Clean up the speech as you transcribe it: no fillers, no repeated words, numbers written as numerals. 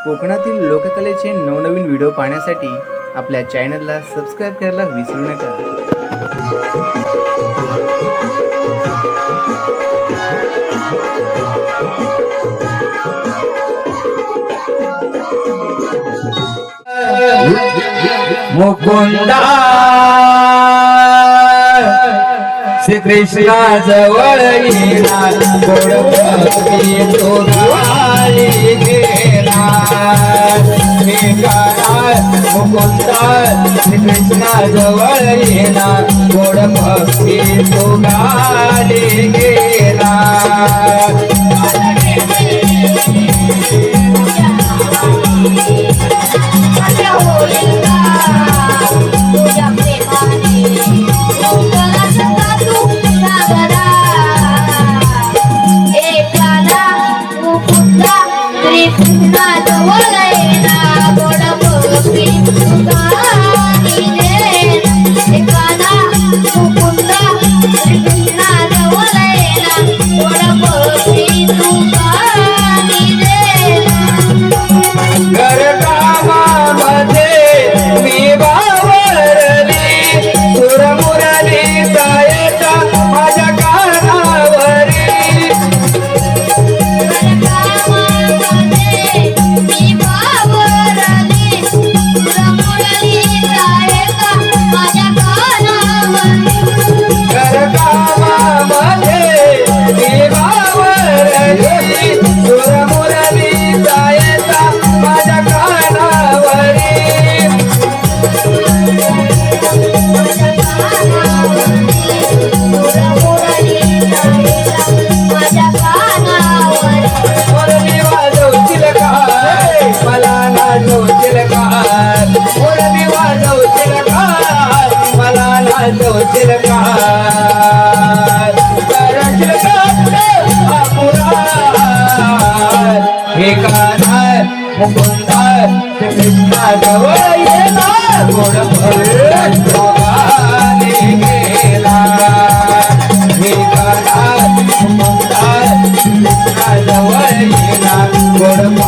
कोकणातील लोककलेचे नवनवीन व्हिडिओ पाहण्यासाठी आपल्या चॅनलला सबस्क्राईब करायला विसरू नका। मुकुंदा श्री कृष्णा जवळ येणार गोड भक्ती तो गाली घेणार हे गाणार मुकुंदा श्री कृष्णा जवळ येणार गोड भक्ती तो गाली घेणार हे गाणार मुकुंदा कृष्णा जवळ येणार गोड भक्ती गेला हे गाणार मुकुंदा कृष्णा जवळ येणार गोड